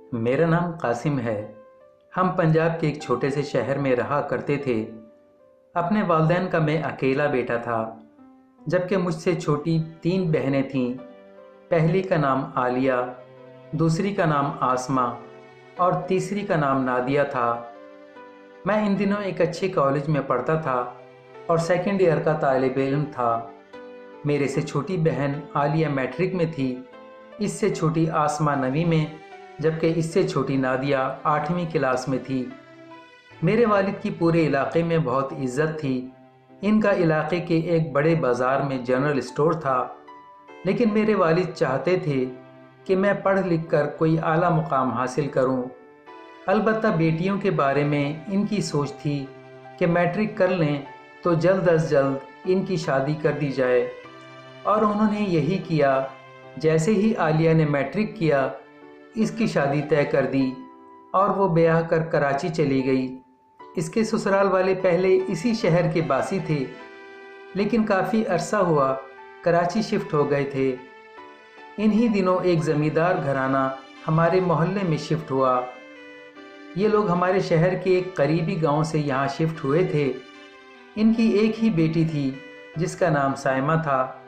मेरा नाम कासिम है। हम पंजाब के एक छोटे से शहर में रहा करते थे। अपने वालिदैन का मैं अकेला बेटा था, जबकि मुझसे छोटी 3 बहनें थीं। पहली का नाम आलिया, दूसरी का नाम आसमा और तीसरी का नाम नादिया था। मैं इन दिनों एक अच्छे कॉलेज में पढ़ता था और सेकंड ईयर का तालिब इल्म था। मेरे से छोटी बहन आलिया मैट्रिक में थी, इससे छोटी आसमा 9वीं में, जबकि इससे छोटी नादिया 8वीं क्लास में थी। मेरे वालिद की पूरे इलाके में बहुत इज्जत थी। इनका इलाके के एक बड़े बाज़ार में जनरल स्टोर था, लेकिन मेरे वालिद चाहते थे कि मैं पढ़ लिख कर कोई आला मुकाम हासिल करूं। अलबत्ता बेटियों के बारे में इनकी सोच थी कि मैट्रिक कर लें तो जल्द अज जल्द इनकी शादी कर दी जाए, और उन्होंने यही किया। जैसे ही आलिया ने मैट्रिक किया, इसकी शादी तय कर दी और वो ब्याह कर कराची चली गई। इसके ससुराल वाले पहले इसी शहर के बासी थे, लेकिन काफ़ी अरसा हुआ कराची शिफ्ट हो गए थे। इन्हीं दिनों एक ज़मींदार घराना हमारे मोहल्ले में शिफ्ट हुआ। ये लोग हमारे शहर के एक करीबी गांव से यहाँ शिफ्ट हुए थे। इनकी एक ही बेटी थी जिसका नाम साइमा था,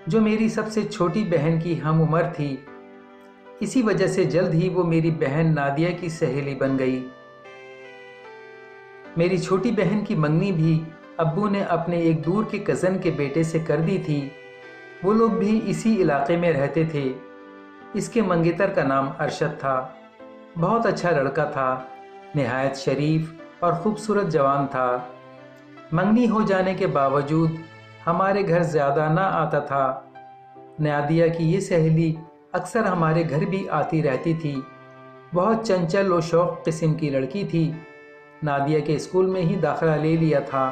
जो मेरी सबसे छोटी बहन की हम उम्र थी। इसी वजह से जल्द ही वो मेरी बहन नादिया की सहेली बन गई। मेरी छोटी बहन की मंगनी भी अब्बू ने अपने एक दूर के कज़न के बेटे से कर दी थी। वो लोग भी इसी इलाके में रहते थे। इसके मंगेतर का नाम अरशद था। बहुत अच्छा लड़का था, निहायत शरीफ और ख़ूबसूरत जवान था। मंगनी हो जाने के बावजूद हमारे घर ज़्यादा ना आता था। नादिया की ये सहेली अक्सर हमारे घर भी आती रहती थी। बहुत चंचल और शौक किस्म की लड़की थी। नादिया के स्कूल में ही दाखिला ले लिया था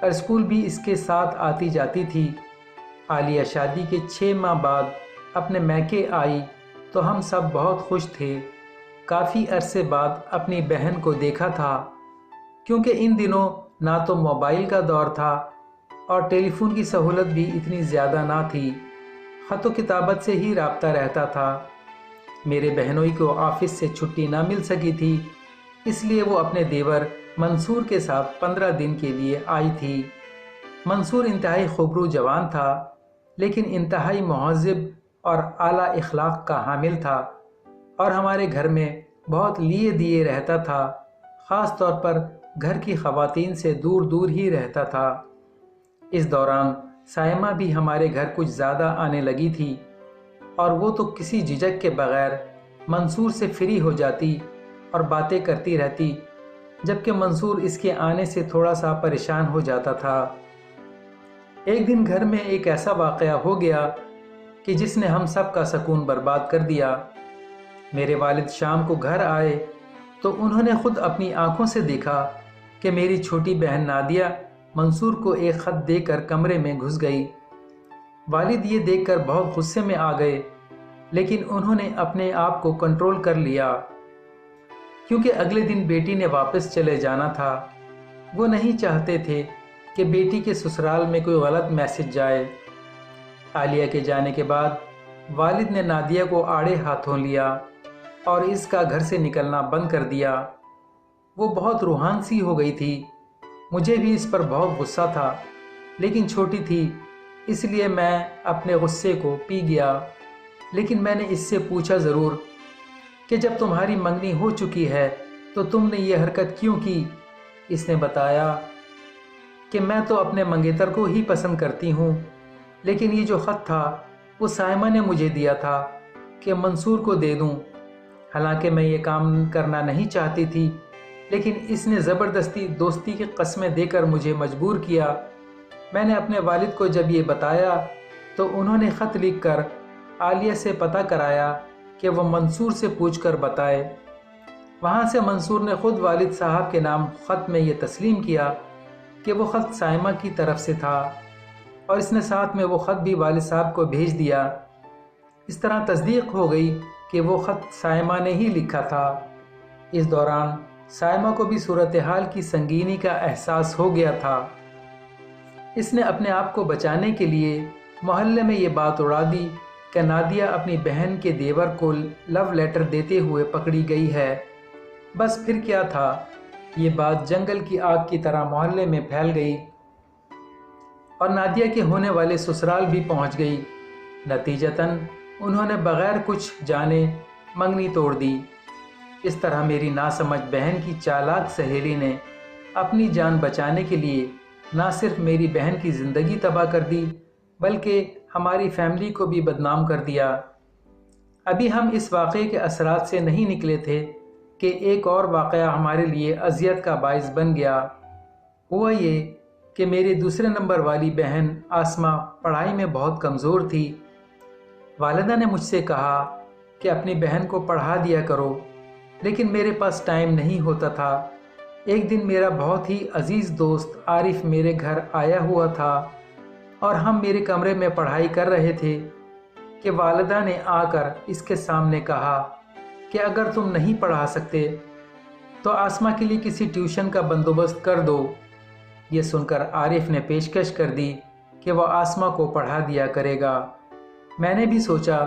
और स्कूल भी इसके साथ आती जाती थी। आलिया शादी के 6 माह बाद अपने मैके आई तो हम सब बहुत खुश थे। काफ़ी अरसे बाद अपनी बहन को देखा था, क्योंकि इन दिनों ना तो मोबाइल का दौर था और टेलीफोन की सहूलत भी इतनी ज़्यादा ना थी। ख़त व किताबत से ही राब्ता रहता था। मेरे बहनोई को ऑफिस से छुट्टी ना मिल सकी थी, इसलिए वो अपने देवर मंसूर के साथ 15 दिन के लिए आई थी। मंसूर इंतहाई खूबरू जवान था, लेकिन इंतहाई मुहज़्ज़िब और आला इखलाक का हामिल था और हमारे घर में बहुत लिए दिए रहता था। ख़ास तौर पर घर की ख़वातीन से दूर दूर ही रहता था। इस दौरान साइमा भी हमारे घर कुछ ज़्यादा आने लगी थी और वो तो किसी झिझक के बग़ैर मंसूर से फ्री हो जाती और बातें करती रहती, जबकि मंसूर इसके आने से थोड़ा सा परेशान हो जाता था। एक दिन घर में एक ऐसा वाक़या हो गया कि जिसने हम सब का सुकून बर्बाद कर दिया। मेरे वालिद शाम को घर आए तो उन्होंने ख़ुद अपनी आंखों से देखा कि मेरी छोटी बहन नादिया मंसूर को एक ख़त देकर कमरे में घुस गई। वालिद ये देखकर बहुत गुस्से में आ गए, लेकिन उन्होंने अपने आप को कंट्रोल कर लिया, क्योंकि अगले दिन बेटी ने वापस चले जाना था। वो नहीं चाहते थे कि बेटी के ससुराल में कोई गलत मैसेज जाए। आलिया के जाने के बाद वालिद ने नादिया को आड़े हाथों लिया और इसका घर से निकलना बंद कर दिया। वो बहुत रूहान सी हो गई थी। मुझे भी इस पर बहुत गुस्सा था, लेकिन छोटी थी इसलिए मैं अपने गुस्से को पी गया। लेकिन मैंने इससे पूछा ज़रूर कि जब तुम्हारी मंगनी हो चुकी है तो तुमने ये हरकत क्यों की। इसने बताया कि मैं तो अपने मंगेतर को ही पसंद करती हूँ, लेकिन ये जो ख़त था वो साइमा ने मुझे दिया था कि मंसूर को दे दूँ। हालांकि मैं ये काम करना नहीं चाहती थी, लेकिन इसने ज़बरदस्ती दोस्ती की कस्में देकर मुझे मजबूर किया। मैंने अपने वालिद को जब ये बताया तो उन्होंने ख़त लिख कर आलिया से पता कराया कि वह मंसूर से पूछकर बताए। वहाँ से मंसूर ने ख़ुद वालिद साहब के नाम ख़त में ये तस्लीम किया कि वो ख़त साइमा की तरफ से था, और इसने साथ में वो ख़त भी वालिद साहब को भेज दिया। इस तरह तस्दीक हो गई कि वो ख़त साइमा ने ही लिखा था। इस दौरान साइमा को भी सूरत हाल की संगीनी का एहसास हो गया था। इसने अपने आप को बचाने के लिए मोहल्ले में ये बात उड़ा दी کہ نادیہ اپنی بہن کے دیور کو لو لیٹر دیتے ہوئے پکڑی گئی ہے۔ بس پھر کیا تھا، یہ بات جنگل کی آگ کی طرح محلے میں پھیل گئی اور نادیہ کے ہونے والے سسرال بھی پہنچ گئی۔ نتیجتاً انہوں نے بغیر کچھ جانے منگنی توڑ دی۔ اس طرح میری ناسمجھ بہن کی چالاک سہیلی نے اپنی جان بچانے کے لیے نہ صرف میری بہن کی زندگی تباہ کر دی بلکہ ہماری فیملی کو بھی بدنام کر دیا۔ ابھی ہم اس واقعے کے اثرات سے نہیں نکلے تھے کہ ایک اور واقعہ ہمارے لیے اذیت کا باعث بن گیا۔ ہوا یہ کہ میری دوسرے نمبر والی بہن آسمہ پڑھائی میں بہت کمزور تھی۔ والدہ نے مجھ سے کہا کہ اپنی بہن کو پڑھا دیا کرو، لیکن میرے پاس ٹائم نہیں ہوتا تھا۔ ایک دن میرا بہت ہی عزیز دوست عارف میرے گھر آیا ہوا تھا اور ہم میرے کمرے میں پڑھائی کر رہے تھے کہ والدہ نے آ کر اس کے سامنے کہا کہ اگر تم نہیں پڑھا سکتے تو آسمہ کے لیے کسی ٹیوشن کا بندوبست کر دو۔ یہ سن کر عارف نے پیشکش کر دی کہ وہ آسمہ کو پڑھا دیا کرے گا۔ میں نے بھی سوچا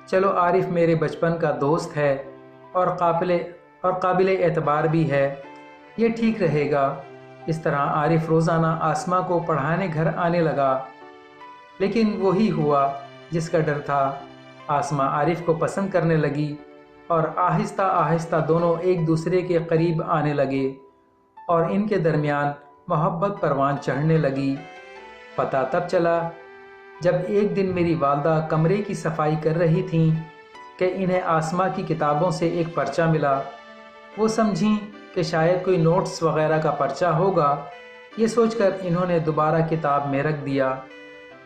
چلو عارف میرے بچپن کا دوست ہے اور قابل اعتبار بھی ہے، یہ ٹھیک رہے گا۔ اس طرح عارف روزانہ آسمہ کو پڑھانے گھر آنے لگا، لیکن وہی ہوا جس کا ڈر تھا۔ آسمہ عارف کو پسند کرنے لگی اور آہستہ آہستہ دونوں ایک دوسرے کے قریب آنے لگے اور ان کے درمیان محبت پروان چڑھنے لگی۔ پتہ تب چلا جب ایک دن میری والدہ کمرے کی صفائی کر رہی تھیں کہ انہیں آسمہ کی کتابوں سے ایک پرچہ ملا۔ وہ سمجھیں کہ شاید کوئی نوٹس وغیرہ کا پرچہ ہوگا، یہ سوچ کر انہوں نے دوبارہ کتاب میں رکھ دیا،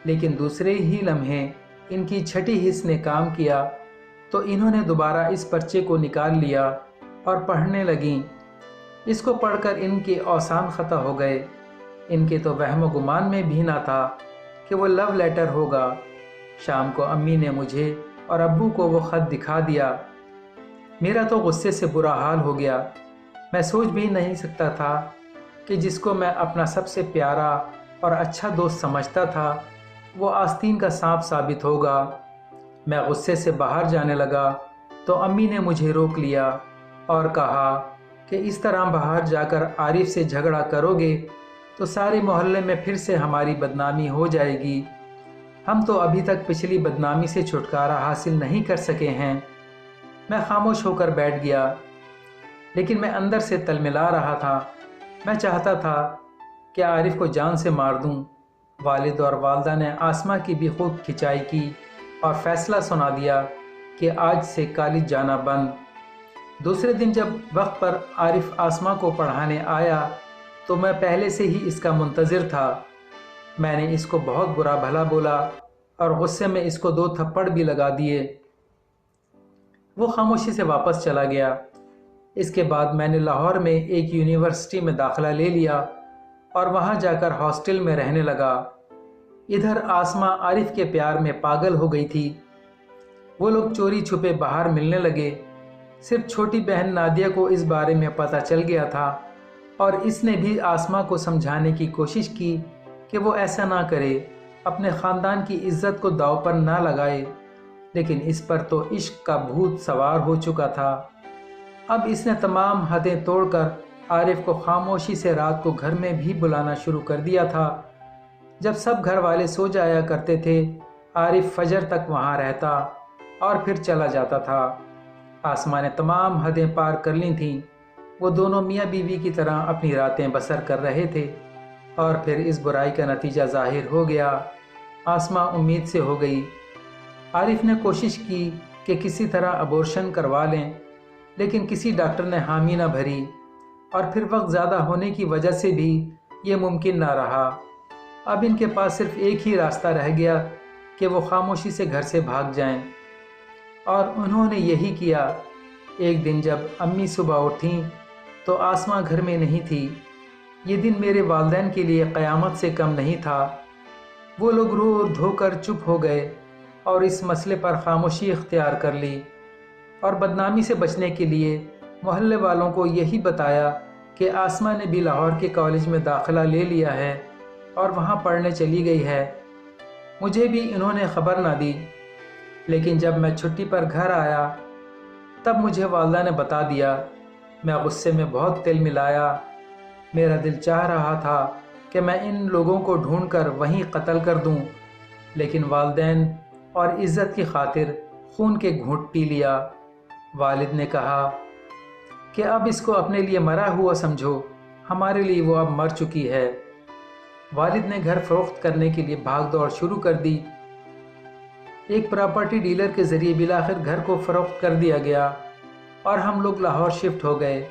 لیکن دوسرے ہی لمحے ان کی چھٹی حس نے کام کیا تو انہوں نے دوبارہ اس پرچے کو نکال لیا اور پڑھنے لگیں۔ اس کو پڑھ کر ان کے اوسان خطا ہو گئے۔ ان کے تو وہم و گمان میں بھی نہ تھا کہ وہ لو لیٹر ہوگا۔ شام کو امی نے مجھے اور ابو کو وہ خط دکھا دیا۔ میرا تو غصے سے برا حال ہو گیا۔ میں سوچ بھی نہیں سکتا تھا کہ جس کو میں اپنا سب سے پیارا اور اچھا دوست سمجھتا تھا وہ آستین کا سانپ ثابت ہوگا۔ میں غصے سے باہر جانے لگا تو امی نے مجھے روک لیا اور کہا کہ اس طرح باہر جا کر عارف سے جھگڑا کرو گے تو سارے محلے میں پھر سے ہماری بدنامی ہو جائے گی۔ ہم تو ابھی تک پچھلی بدنامی سے چھٹکارا حاصل نہیں کر سکے ہیں۔ میں خاموش ہو کر بیٹھ گیا، لیکن میں اندر سے تلملا رہا تھا۔ میں چاہتا تھا کہ عارف کو جان سے مار دوں۔ والد اور والدہ نے آسمہ کی بھی خوب کھچائی کی اور فیصلہ سنا دیا کہ آج سے کالج جانا بند۔ دوسرے دن جب وقت پر عارف آسمہ کو پڑھانے آیا تو میں پہلے سے ہی اس کا منتظر تھا۔ میں نے اس کو بہت برا بھلا بولا اور غصے میں اس کو 2 تھپڑ بھی لگا دیے۔ وہ خاموشی سے واپس چلا گیا۔ اس کے بعد میں نے لاہور میں ایک یونیورسٹی میں داخلہ لے لیا اور وہاں جا کر ہاسٹل میں رہنے لگا۔ ادھر آسمہ عارف کے پیار میں پاگل ہو گئی تھی۔ وہ لوگ چوری چھپے باہر ملنے لگے۔ صرف چھوٹی بہن نادیہ کو اس بارے میں پتہ چل گیا تھا اور اس نے بھی آسمہ کو سمجھانے کی کوشش کی کہ وہ ایسا نہ کرے، اپنے خاندان کی عزت کو داؤ پر نہ لگائے، لیکن اس پر تو عشق کا بھوت سوار ہو چکا تھا۔ اب اس نے تمام حدیں توڑ کر عارف کو خاموشی سے رات کو گھر میں بھی بلانا شروع کر دیا تھا۔ جب سب گھر والے سو جایا کرتے تھے عارف فجر تک وہاں رہتا اور پھر چلا جاتا تھا۔ آسمہ نے تمام حدیں پار کر لی تھیں۔ وہ دونوں میاں بیوی کی طرح اپنی راتیں بسر کر رہے تھے اور پھر اس برائی کا نتیجہ ظاہر ہو گیا۔ آسمہ امید سے ہو گئی۔ عارف نے کوشش کی کہ کسی طرح ابورشن کروا لیں، لیکن کسی ڈاکٹر نے حامی نہ بھری اور پھر وقت زیادہ ہونے کی وجہ سے بھی یہ ممکن نہ رہا۔ اب ان کے پاس صرف ایک ہی راستہ رہ گیا کہ وہ خاموشی سے گھر سے بھاگ جائیں، اور انہوں نے یہی کیا۔ ایک دن جب امی صبح اٹھیں تو آسمہ گھر میں نہیں تھی۔ یہ دن میرے والدین کے لیے قیامت سے کم نہیں تھا۔ وہ لوگ رو دھو کر چپ ہو گئے اور اس مسئلے پر خاموشی اختیار کر لی، اور بدنامی سے بچنے کے لیے محلے والوں کو یہی بتایا کہ آسمہ نے بھی لاہور کے کالج میں داخلہ لے لیا ہے اور وہاں پڑھنے چلی گئی ہے۔ مجھے بھی انہوں نے خبر نہ دی۔ लेकिन जब मैं छुट्टी पर घर आया तब मुझे वालिदा ने बता दिया। मैं गुस्से में बहुत तिल मिलाया। मेरा दिल चाह रहा था कि मैं इन लोगों को ढूंढकर वहीं कत्ल कर दूं, लेकिन वालिदैन और इज़्ज़त की खातिर खून के घूंट पी लिया। वालिद ने कहा कि अब इसको अपने लिए मरा हुआ समझो, हमारे लिए वो अब मर चुकी है। वालिद ने घर फरोख्त करने के लिए भाग दौड़ शुरू कर दी। एक प्रॉपर्टी डीलर के ज़रिए बिलाखिर घर को फरोख्त कर दिया गया और हम लोग लाहौर शिफ्ट हो गए।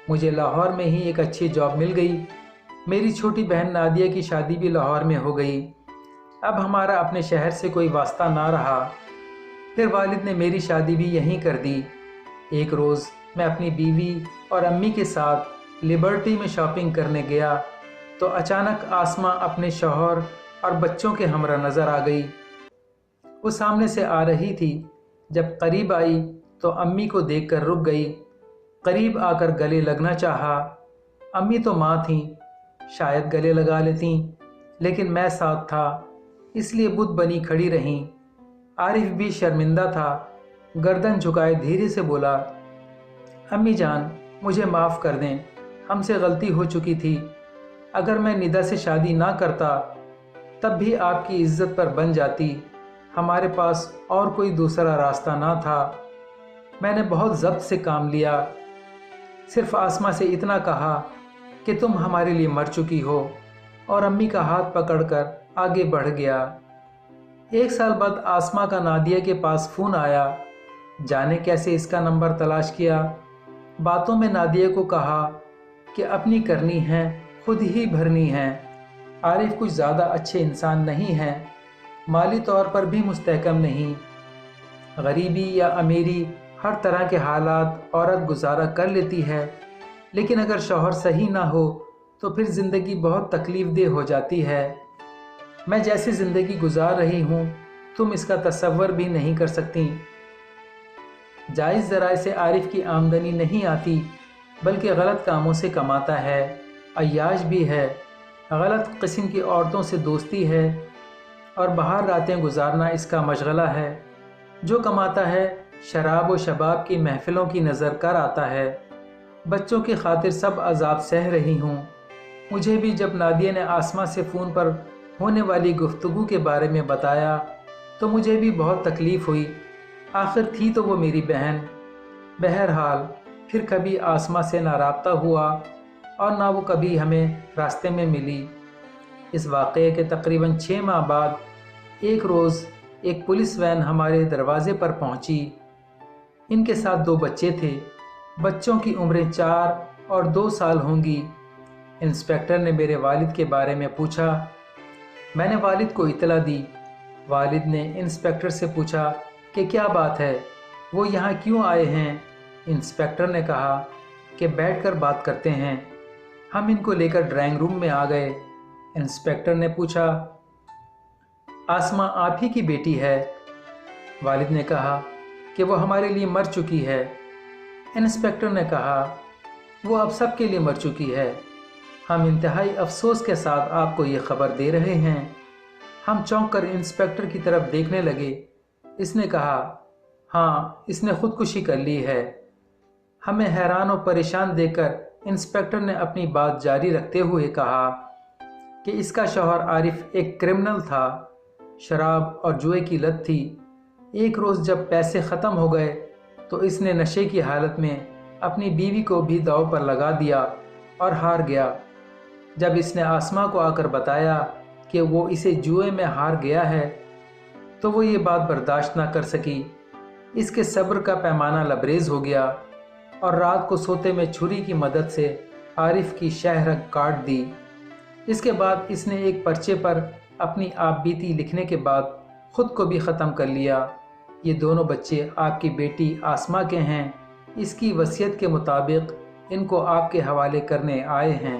मुझे लाहौर में ही एक अच्छी जॉब मिल गई। मेरी छोटी बहन नादिया की शादी भी लाहौर में हो गई। अब हमारा अपने शहर से कोई वास्ता ना रहा। फिर वालिद ने मेरी शादी भी यहीं कर दी। एक रोज़ मैं अपनी बीवी और अम्मी के साथ लिबर्टी में शॉपिंग करने गया तो अचानक आसमा अपने शौहर और बच्चों के हमरा नज़र आ गई। वो सामने से आ रही थी। जब करीब आई तो अम्मी को देखकर रुक गई। करीब आकर गले लगना चाहा। अम्मी तो माँ थीं, शायद गले लगा लेतीं, लेकिन मैं साथ था इसलिए बुत बनी खड़ी रहीं। आरिफ भी शर्मिंदा था। गर्दन झुकाए धीरे से बोला, अम्मी जान मुझे माफ़ कर दें, हमसे गलती हो चुकी थी। अगर मैं निदा से शादी ना करता तब भी आपकी इज्जत पर बन जाती। हमारे पास और कोई दूसरा रास्ता ना था। मैंने बहुत ज़ब्त से काम लिया। सिर्फ आसमा से इतना कहा कि तुम हमारे लिए मर चुकी हो और अम्मी का हाथ पकड़कर आगे बढ़ गया। एक साल बाद आसमा का नादिया के पास फ़ोन आया। जाने कैसे इसका नंबर तलाश किया। बातों में नादिया को कहा कि अपनी करनी है खुद ही भरनी है। आरिफ कुछ ज़्यादा अच्छे इंसान नहीं हैं, माली तौर पर भी मुस्तहकम नहीं। गरीबी या अमीरी हर तरह के हालात औरत गुजारा कर लेती है, लेकिन अगर शौहर सही ना हो तो फिर ज़िंदगी बहुत तकलीफ़ देह हो जाती है। मैं जैसी ज़िंदगी गुजार रही हूँ तुम इसका तसव्वुर भी नहीं कर सकती। जायज़ ज़राए से आरिफ की आमदनी नहीं आती, बल्कि गलत कामों से कमाता है। अय्याश भी है, गलत किस्म की औरतों से दोस्ती है और बाहर रातें गुजारना इसका मशगला है। जो कमाता है शराब व शबाब की महफ़िलों की नज़र कर आता है। बच्चों की खातिर सब अजाब सह रही हूँ। मुझे भी जब नादिया ने आसमा से फ़ोन पर होने वाली गुफ्तगू के बारे में बताया तो मुझे भी बहुत तकलीफ़ हुई। आखिर थी तो वो मेरी बहन। बहरहाल फिर कभी आसमा से ना राब्ता हुआ और ना वो कभी हमें रास्ते में मिली। इस वाक़े के तकरीबन 6 माह बाद एक रोज़ एक पुलिस वैन हमारे दरवाज़े पर पहुंची। इनके साथ 2 बच्चे थे। बच्चों की उम्रें 4 और 2 साल होंगी। इंस्पेक्टर ने मेरे वालिद के बारे में पूछा। मैंने वालिद को इतला दी। वालिद ने इंस्पेक्टर से पूछा कि क्या बात है, वो यहाँ क्यों आए हैं। इंस्पेक्टर ने कहा कि बैठकर बात करते हैं। हम इनको लेकर ड्राइंग रूम में आ गए। इंस्पेक्टर ने पूछा, आसमा आप ही की बेटी है? वालिद ने कहा कि वो हमारे लिए मर चुकी है। इंस्पेक्टर ने कहा, वो अब सब के लिए मर चुकी है। हम इंतहाई अफसोस के साथ आपको ये ख़बर दे रहे हैं। हम चौंक कर इंस्पेक्टर की तरफ देखने लगे। इसने कहा, हाँ इसने ख़ुदकुशी कर ली है। हमें हैरान और परेशान देखकर इंस्पेक्टर ने अपनी बात जारी रखते हुए कहा कि इसका शौहर आरिफ एक क्रिमिनल था। शराब और जुए की लत थी। एक रोज़ जब पैसे ख़त्म हो गए तो इसने नशे की हालत में अपनी बीवी को भी दांव पर लगा दिया और हार गया। जब इसने आसमा को आकर बताया कि वो इसे जुए में हार गया है तो वो ये बात बर्दाश्त ना कर सकी। इसके सब्र का पैमाना लबरेज हो गया और रात को सोते में छुरी की मदद से आरिफ की शहरग काट दी। इसके बाद इसने एक पर्चे पर अपनी आपबीती लिखने के बाद ख़ुद को भी ख़त्म कर लिया। ये दोनों बच्चे आपकी बेटी आसमा के हैं। इसकी वसीयत के मुताबिक इनको आपके हवाले करने आए हैं।